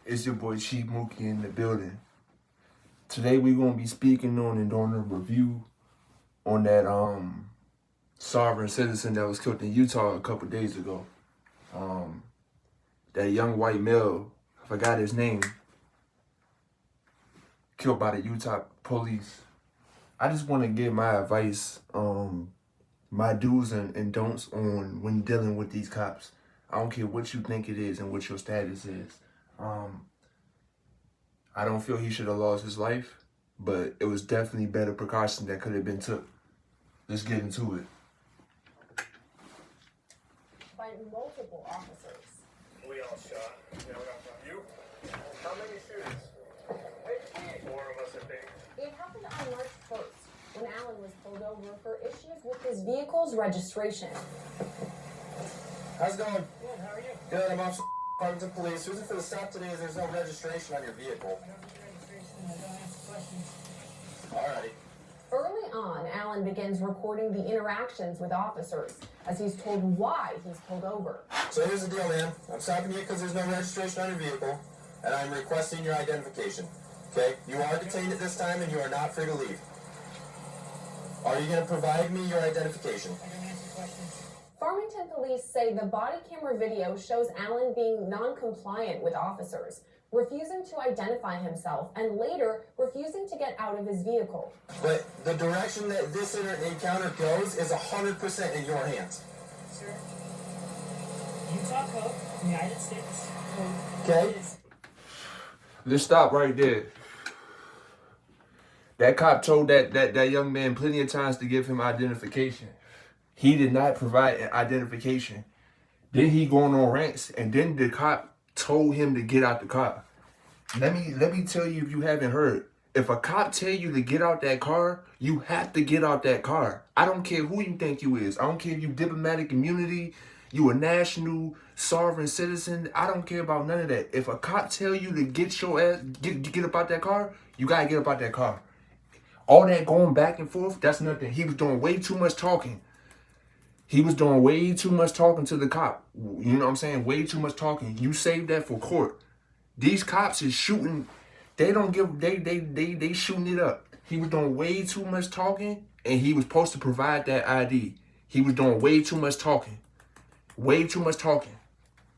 It's your boy Chief Mooky in the building. Today we're gonna be speaking on and doing a review on that sovereign citizen that was killed in Utah a couple days ago. That young white male, I forgot his name, killed by the Utah police. I just want to give my advice, my do's and don'ts on when dealing with these cops. I don't care what you think it is and what your status is. I don't feel he should have lost his life, but it was definitely better precaution that could have been took. Let's get into it. By multiple officers. We all shot. Yeah, we got you. How many shooters? 4 of us, I think. It happened on March 1st when Allen was pulled over for issues with his vehicle's registration. How's it going? Good, how are you? Good, I'm Officer Farmington Police. Reason for the stop today is there's no registration on your vehicle. I don't need registration. I don't answer questions. Alrighty. Early on, Allen begins recording the interactions with officers as he's told why he's pulled over. So here's the deal, man. I'm stopping you because there's no registration on your vehicle, and I'm requesting your identification. Okay? You are detained at this time, and you are not free to leave. Are you going to provide me your identification? I don't answer questions. Farmington police say the body camera video shows Allen being non-compliant with officers, refusing to identify himself, and later refusing to get out of his vehicle. But the direction that this encounter goes is 100% in your hands. Sir, Utah Code, United States Code. Okay? Let's stop right there. That cop told that young man plenty of times to give him identification. He did not provide an identification. Then he going on rants, and then the cop told him to get out the car. Let me tell you, if you haven't heard, if a cop tell you to get out that car, you have to get out that car. I don't care who you think you is. I don't care if you diplomatic immunity, you a national sovereign citizen. I don't care about none of that. If a cop tell you to get your ass, get up out that car, you gotta get up out that car. All that going back and forth, that's nothing. He was doing way too much talking. He was doing way too much talking to the cop. You know what I'm saying? Way too much talking. You save that for court. These cops is shooting. They don't give. They shooting it up. He was doing way too much talking, and he was supposed to provide that ID. He was doing way too much talking. Way too much talking.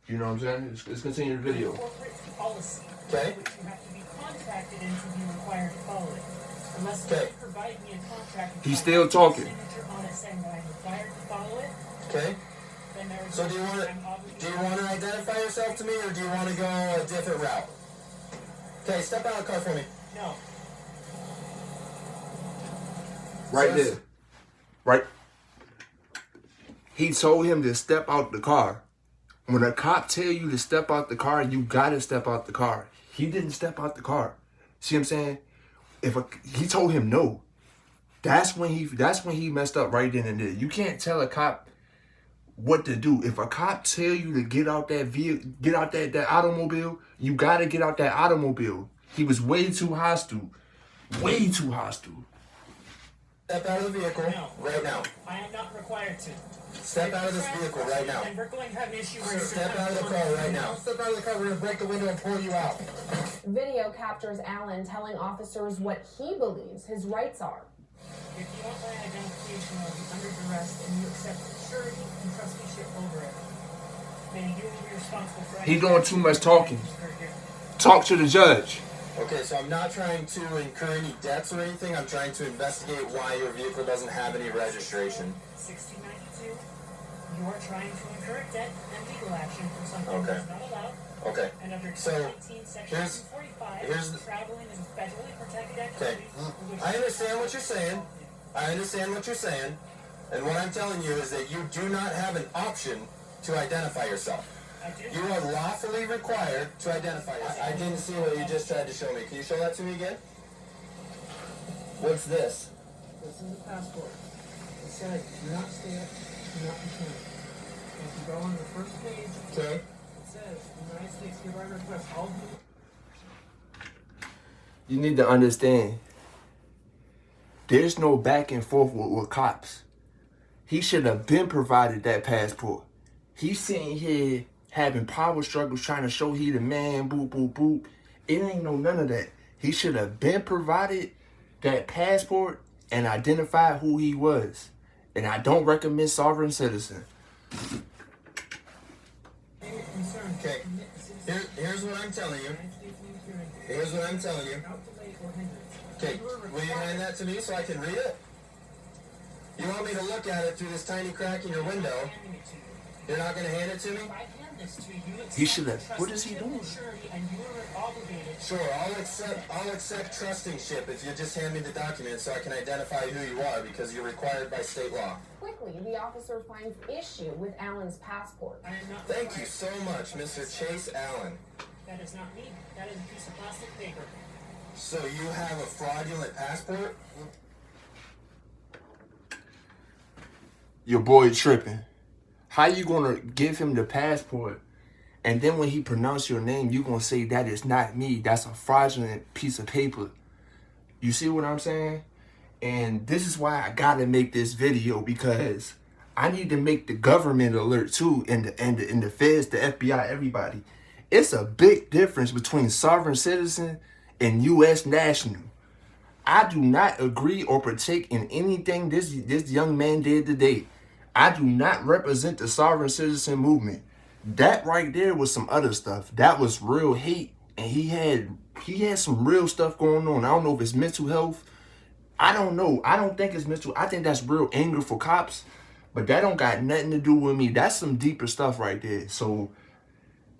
You know what I'm saying? Let's continue the video. Corporate policy. Okay. Which you have to be contracted in to be required to follow it. Unless Okay. you provide me a contract. with He's my still talking. Signature on it saying that I'm required to follow it. Okay? Then there is So do you want to identify yourself to me, or do you want to go a different route? Okay, step out of the car for me. No. Right So there. Right. He told him to step out the car. When a cop tell you to step out the car, you gotta step out the car. He didn't step out the car. See what I'm saying? He told him no. That's when he messed up right then and there. You can't tell a cop what to do. If a cop tell you to get out that vehicle, get out that automobile, you gotta get out that automobile. He was way too hostile. Way too hostile. Step out of the vehicle No. right now. I am not required to. Step out of this vehicle right now. And we're going to have an issue where Step out of the car right now. Step out of the car. We're going to break the window and pull you out. Video captures Allen telling officers what he believes his rights are. If you want my identification, I'll be under duress and you accept surety and trusteeship over it. Then you will be responsible for any He doing too much talking. here. Talk to the judge. Okay, so I'm not trying to incur any debts or anything. I'm trying to investigate why your vehicle doesn't have any registration. 1692, you are trying to incur debt and legal action for something Okay. that's not allowed. Okay. And under So, 19 section here's- 245, here's the- traveling is a federally protected Okay. activity. for which I understand what you're saying. I understand what you're saying. And what I'm telling you is that you do not have an option to identify yourself. I do. You are lawfully required to identify yourself. I didn't see what you just tried to show me. Can you show that to me again? What's this? This is a passport. It says, do not stay up, do not return. If you go on the first page, Okay. it says, United States hereby request all You need to understand, there's no back and forth with cops. He should have been provided that passport. He's sitting here having power struggles, trying to show he the man, boop, boop, boop. It ain't none of that. He should have been provided that passport and identified who he was. And I don't recommend sovereign citizen. Okay, here's what I'm telling you. Here's what I'm telling you. Okay, will you hand that to me so I can read it? You want me to look at it through this tiny crack in your window? You're not going to hand it to me? He should have. What is he doing? Sure, I'll accept trusting ship if you just hand me the document so I can identify who you are because you're required by state law. Quickly, the officer finds issue with Alan's passport. Thank you so much, Mr. Chase Allen. That is not me. That is a piece of plastic paper. So you have a fraudulent passport? Your boy tripping. How you gonna give him the passport, and then when he pronounce your name, you gonna say that is not me? That's a fraudulent piece of paper. You see what I'm saying? And this is why I gotta make this video, because I need to make the government alert too, and the feds, the FBI, everybody. It's a big difference between sovereign citizen and U.S. national. I do not agree or partake in anything this young man did today. I do not represent the sovereign citizen movement. That right there was some other stuff. That was real hate, and he had some real stuff going on. I don't know if it's mental health. I don't know. I don't think it's mental. I think that's real anger for cops, but that don't got nothing to do with me. That's some deeper stuff right there. So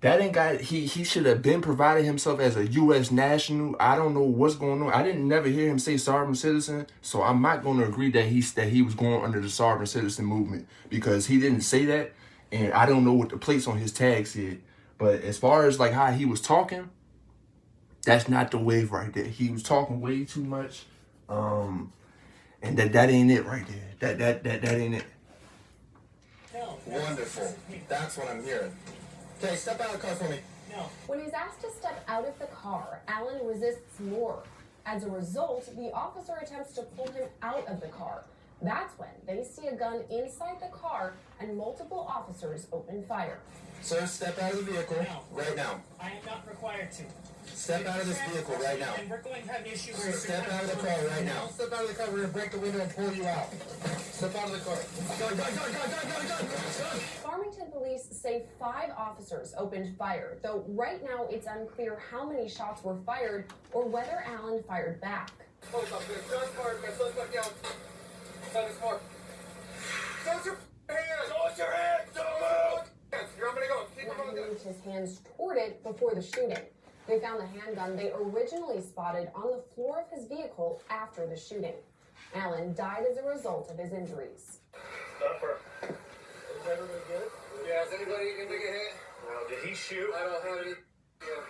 that ain't got. He should have been provided himself as a U.S. national. I don't know what's going on. I didn't never hear him say sovereign citizen, so I'm not going to agree that he was going under the sovereign citizen movement, because he didn't say that, and I don't know what the plates on his tag said. But as far as like how he was talking, that's not the wave right there. He was talking way too much, and that ain't it right there. That ain't it. Wonderful. That's what I'm hearing. Okay, step out of the car for me. No. When he's asked to step out of the car, Alan resists more. As a result, the officer attempts to pull him out of the car. That's when they see a gun inside the car and multiple officers open fire. Sir, step out of the vehicle right now. I am not required to. Step out of this vehicle right now. And we're going to have an issue where Step out of the car right now. Step out of the car. We're gonna break the window and pull you out. Step out of the car. Farmington police say 5 officers opened fire, though right now it's unclear how many shots were fired or whether Alan fired back. Alan moved his hands toward it before the shooting. They found the handgun they originally spotted on the floor of his vehicle after the shooting. Alan died as a result of his injuries. Stopper. Is everybody good? Yeah, is anybody gonna take a hit? No, did he shoot? I don't have any. Yeah.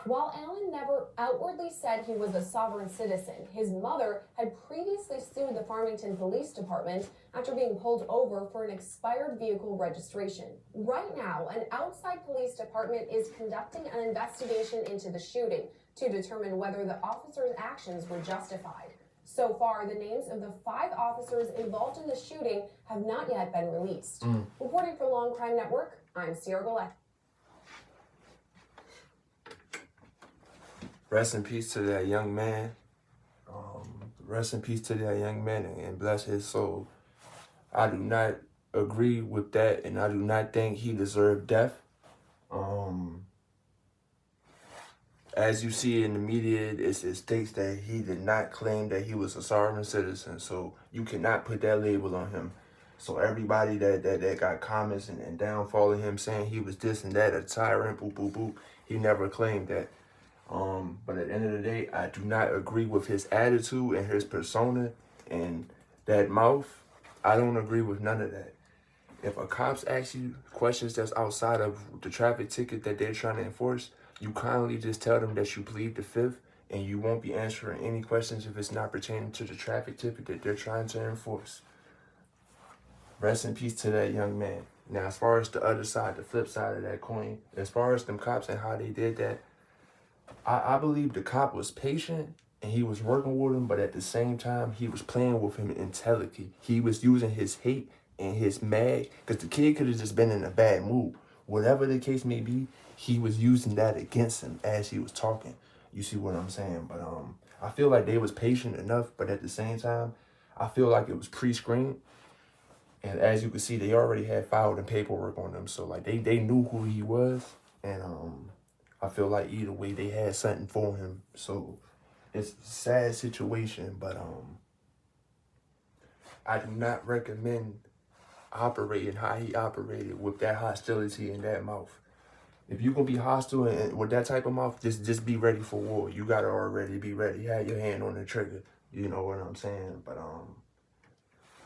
While Alan never outwardly said he was a sovereign citizen, his mother had previously sued the Farmington Police Department after being pulled over for an expired vehicle registration. Right now, an outside police department is conducting an investigation into the shooting to determine whether the officers' actions were justified. So far, the names of the 5 officers involved in the shooting have not yet been released. Reporting for Long Crime Network, I'm Sierra Gillette. Rest in peace to that young man. Rest in peace to that young man, and bless his soul. I do not agree with that, and I do not think he deserved death. As you see in the media, it states that he did not claim that he was a sovereign citizen, so you cannot put that label on him. So everybody that got comments and downfalling him saying he was this and that, a tyrant, boop, boop, boop, he never claimed that. But at the end of the day, I do not agree with his attitude and his persona and that mouth. I don't agree with none of that. If a cop's asks you questions that's outside of the traffic ticket that they're trying to enforce, you kindly just tell them that you plead the 5th, and you won't be answering any questions if it's not pertaining to the traffic ticket that they're trying to enforce. Rest in peace to that young man. Now, as far as the other side, the flip side of that coin, as far as them cops and how they did that, I believe the cop was patient and he was working with him, but at the same time, he was playing with him intelligently. He was using his hate and his mad, because the kid could have just been in a bad mood. Whatever the case may be, he was using that against him as he was talking. You see what I'm saying? But I feel like they was patient enough, but at the same time, I feel like it was pre-screened. And as you can see, they already had filed and paperwork on them. So like they knew who he was. And I feel like either way they had something for him. So it's a sad situation, but I do not recommend operating how he operated with that hostility in that mouth. If you're gonna be hostile and with that type of mouth, just be ready for war. You gotta already be ready. Have your hand on the trigger. You know what I'm saying? But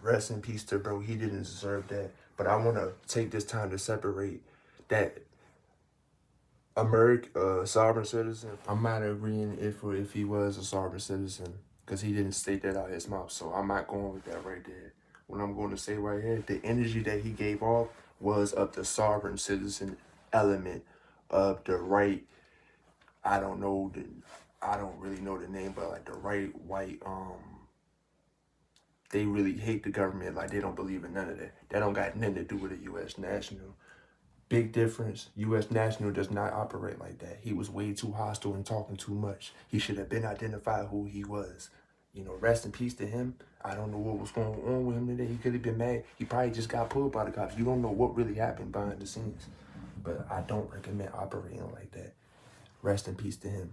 rest in peace to bro. He didn't deserve that. But I wanna take this time to separate that sovereign citizen. I'm not agreeing if he was a sovereign citizen, because he didn't state that out his mouth. So I'm not going with that right there. What I'm going to say right here, the energy that he gave off was of the sovereign citizen element of the right. I don't really know the name, but like the right white. They really hate the government. Like they don't believe in none of that. That don't got nothing to do with a U.S. national. Big difference. U.S. national does not operate like that. He was way too hostile and talking too much. He should have been identified who he was. You know, rest in peace to him. I don't know what was going on with him today. He could have been mad. He probably just got pulled by the cops. You don't know what really happened behind the scenes. But I don't recommend operating like that. Rest in peace to him.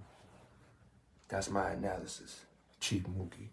That's my analysis. Chief Mooky.